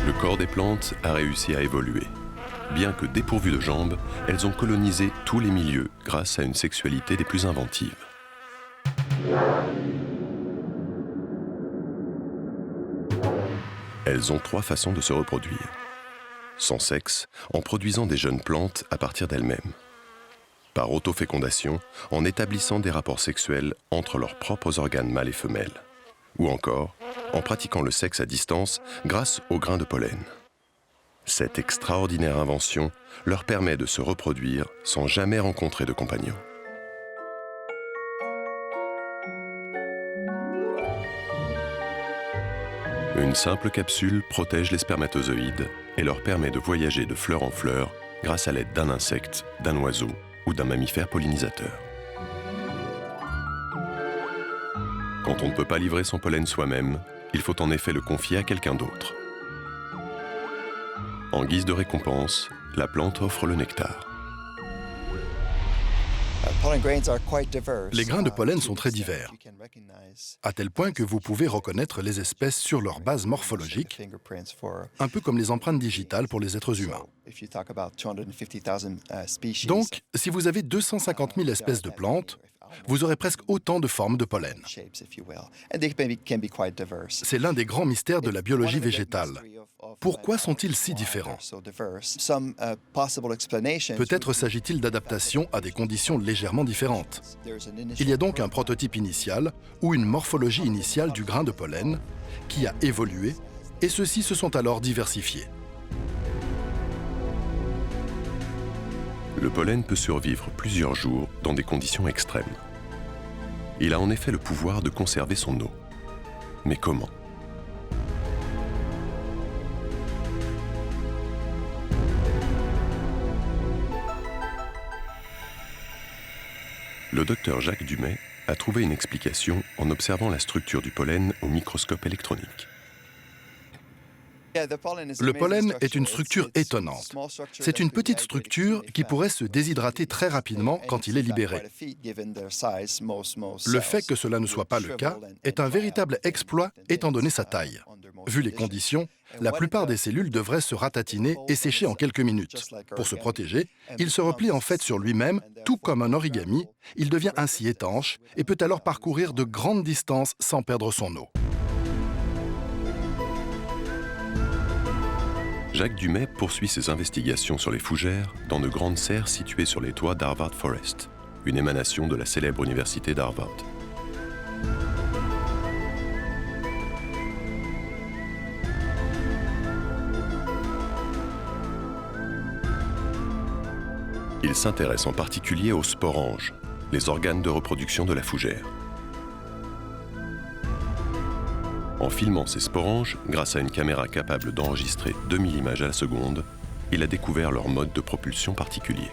Le corps des plantes a réussi à évoluer. Bien que dépourvues de jambes, elles ont colonisé tous les milieux grâce à une sexualité des plus inventives. Elles ont 3 façons de se reproduire. Sans sexe, en produisant des jeunes plantes à partir d'elles-mêmes. Par autofécondation, en établissant des rapports sexuels entre leurs propres organes mâles et femelles. Ou encore, en pratiquant le sexe à distance grâce aux grains de pollen. Cette extraordinaire invention leur permet de se reproduire sans jamais rencontrer de compagnon. Une simple capsule protège les spermatozoïdes et leur permet de voyager de fleur en fleur grâce à l'aide d'un insecte, d'un oiseau ou d'un mammifère pollinisateur. Quand on ne peut pas livrer son pollen soi-même, il faut en effet le confier à quelqu'un d'autre. En guise de récompense, la plante offre le nectar. Les grains de pollen sont très divers, à tel point que vous pouvez reconnaître les espèces sur leur base morphologique, un peu comme les empreintes digitales pour les êtres humains. Donc, si vous avez 250 000 espèces de plantes, vous aurez presque autant de formes de pollen. C'est l'un des grands mystères de la biologie végétale. Pourquoi sont-ils si différents? Peut-être s'agit-il d'adaptation à des conditions légèrement différentes. Il y a donc un prototype initial ou une morphologie initiale du grain de pollen qui a évolué et ceux-ci se sont alors diversifiés. Le pollen peut survivre plusieurs jours dans des conditions extrêmes. Il a en effet le pouvoir de conserver son eau. Mais comment? Le docteur Jacques Dumay a trouvé une explication en observant la structure du pollen au microscope électronique. Le pollen est une structure étonnante. C'est une petite structure qui pourrait se déshydrater très rapidement quand il est libéré. Le fait que cela ne soit pas le cas est un véritable exploit étant donné sa taille. Vu les conditions, la plupart des cellules devraient se ratatiner et sécher en quelques minutes. Pour se protéger, il se replie en fait sur lui-même, tout comme un origami. Il devient ainsi étanche et peut alors parcourir de grandes distances sans perdre son eau. Jacques Dumay poursuit ses investigations sur les fougères dans de grandes serres situées sur les toits d'Harvard Forest, une émanation de la célèbre université d'Harvard. Il s'intéresse en particulier aux sporanges, les organes de reproduction de la fougère. En filmant ces sporanges, grâce à une caméra capable d'enregistrer 2000 images à la seconde, il a découvert leur mode de propulsion particulier.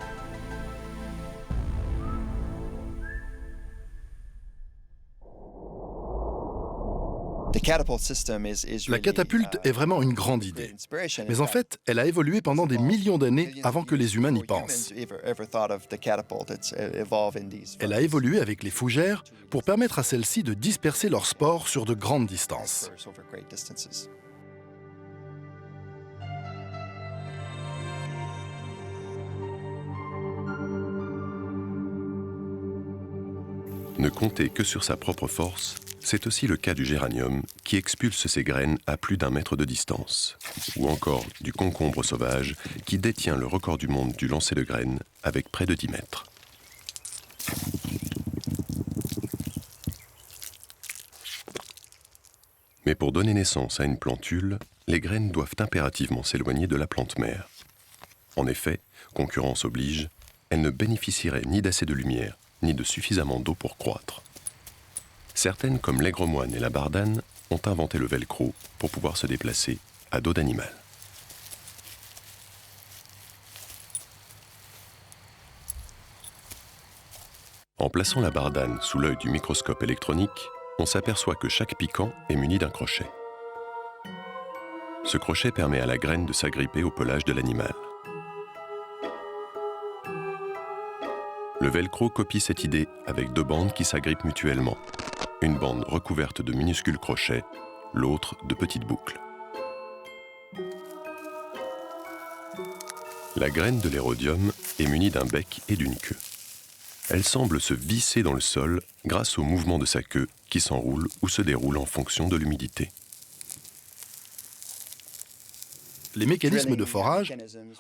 La catapulte est vraiment une grande idée. Mais en fait, elle a évolué pendant des millions d'années avant que les humains n'y pensent. Elle a évolué avec les fougères pour permettre à celles-ci de disperser leurs spores sur de grandes distances. Ne compter que sur sa propre force, c'est aussi le cas du géranium qui expulse ses graines à plus d'1 mètre de distance. Ou encore du concombre sauvage qui détient le record du monde du lancer de graines avec près de 10 mètres. Mais pour donner naissance à une plantule, les graines doivent impérativement s'éloigner de la plante mère. En effet, concurrence oblige, elles ne bénéficieraient ni d'assez de lumière, ni de suffisamment d'eau pour croître. Certaines, comme l'aigre-moine et la bardane, ont inventé le velcro pour pouvoir se déplacer à dos d'animal. En plaçant la bardane sous l'œil du microscope électronique, on s'aperçoit que chaque piquant est muni d'un crochet. Ce crochet permet à la graine de s'agripper au pelage de l'animal. Le velcro copie cette idée avec 2 bandes qui s'agrippent mutuellement. Une bande recouverte de minuscules crochets, l'autre de petites boucles. La graine de l'érodium est munie d'un bec et d'une queue. Elle semble se visser dans le sol grâce au mouvement de sa queue qui s'enroule ou se déroule en fonction de l'humidité. Les mécanismes de forage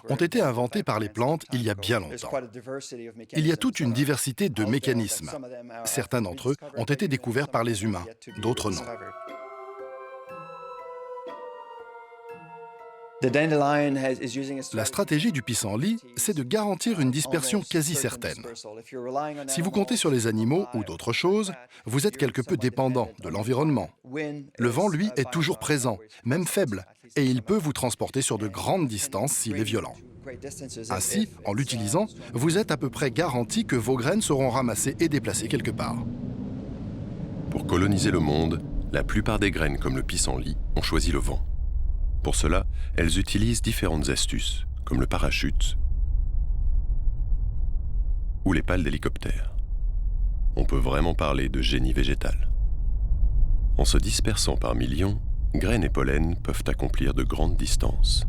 ont été inventés par les plantes il y a bien longtemps. Il y a toute une diversité de mécanismes. Certains d'entre eux ont été découverts par les humains, d'autres non. La stratégie du pissenlit, c'est de garantir une dispersion quasi certaine. Si vous comptez sur les animaux ou d'autres choses, vous êtes quelque peu dépendant de l'environnement. Le vent, lui, est toujours présent, même faible, et il peut vous transporter sur de grandes distances s'il est violent. Ainsi, en l'utilisant, vous êtes à peu près garanti que vos graines seront ramassées et déplacées quelque part. Pour coloniser le monde, la plupart des graines comme le pissenlit ont choisi le vent. Pour cela, elles utilisent différentes astuces, comme le parachute ou les pales d'hélicoptère. On peut vraiment parler de génie végétal. En se dispersant par millions, graines et pollen peuvent accomplir de grandes distances.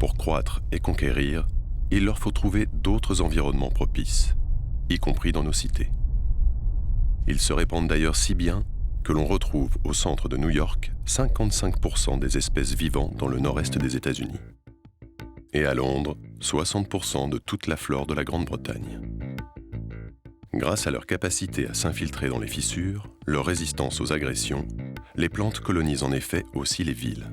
Pour croître et conquérir, il leur faut trouver d'autres environnements propices, y compris dans nos cités. Ils se répandent d'ailleurs si bien que l'on retrouve au centre de New York 55% des espèces vivantes dans le nord-est des États-Unis. Et à Londres, 60% de toute la flore de la Grande-Bretagne. Grâce à leur capacité à s'infiltrer dans les fissures, leur résistance aux agressions, les plantes colonisent en effet aussi les villes.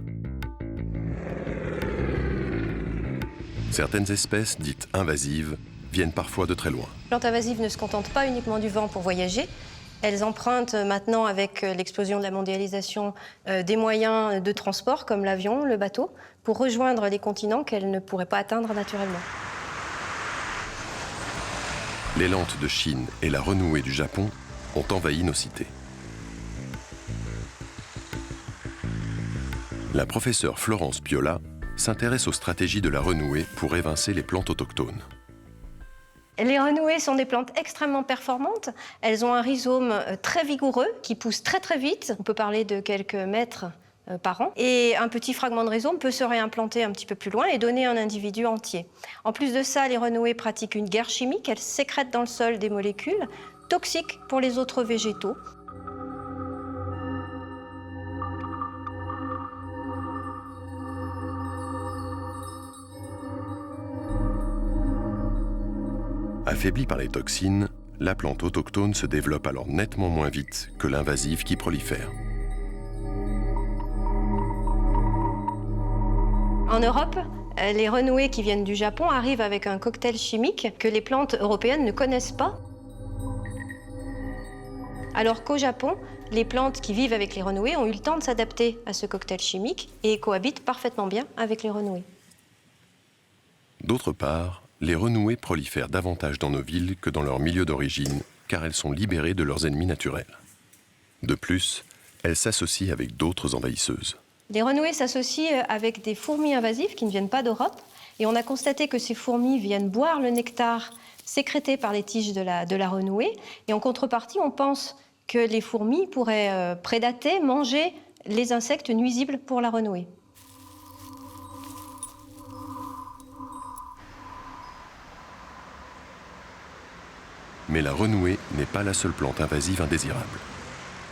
Certaines espèces dites invasives viennent parfois de très loin. Les plantes invasives ne se contentent pas uniquement du vent pour voyager. Elles empruntent maintenant, avec l'explosion de la mondialisation, des moyens de transport comme l'avion, le bateau, pour rejoindre les continents qu'elles ne pourraient pas atteindre naturellement. L'élante de Chine et la renouée du Japon ont envahi nos cités. La professeure Florence Piola s'intéresse aux stratégies de la renouée pour évincer les plantes autochtones. Les renouées sont des plantes extrêmement performantes. Elles ont un rhizome très vigoureux qui pousse très très vite. On peut parler de quelques mètres par an. Et un petit fragment de rhizome peut se réimplanter un petit peu plus loin et donner un individu entier. En plus de ça, les renouées pratiquent une guerre chimique. Elles sécrètent dans le sol des molécules toxiques pour les autres végétaux. Affaiblie par les toxines, la plante autochtone se développe alors nettement moins vite que l'invasive qui prolifère. En Europe, les renouées qui viennent du Japon arrivent avec un cocktail chimique que les plantes européennes ne connaissent pas. Alors qu'au Japon, les plantes qui vivent avec les renouées ont eu le temps de s'adapter à ce cocktail chimique et cohabitent parfaitement bien avec les renouées. D'autre part, les renouées prolifèrent davantage dans nos villes que dans leur milieu d'origine, car elles sont libérées de leurs ennemis naturels. De plus, elles s'associent avec d'autres envahisseuses. Les renouées s'associent avec des fourmis invasives qui ne viennent pas d'Europe. Et on a constaté que ces fourmis viennent boire le nectar sécrété par les tiges de la renouée. Et en contrepartie, on pense que les fourmis pourraient prédater, manger les insectes nuisibles pour la renouée. Mais la renouée n'est pas la seule plante invasive indésirable.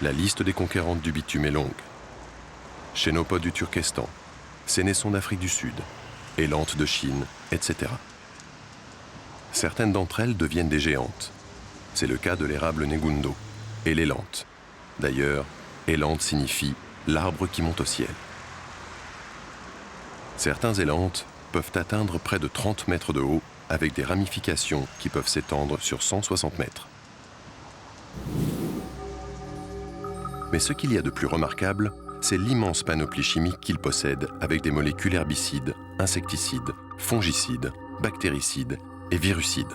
La liste des conquérantes du bitume est longue. Chénopodes du Turkestan, sénessons d'Afrique du Sud, élantes de Chine, etc. Certaines d'entre elles deviennent des géantes. C'est le cas de l'érable Negundo et l'élante. D'ailleurs, élante signifie l'arbre qui monte au ciel. Certains élantes peuvent atteindre près de 30 mètres de haut avec des ramifications qui peuvent s'étendre sur 160 mètres. Mais ce qu'il y a de plus remarquable, c'est l'immense panoplie chimique qu'ils possèdent avec des molécules herbicides, insecticides, fongicides, bactéricides et virucides.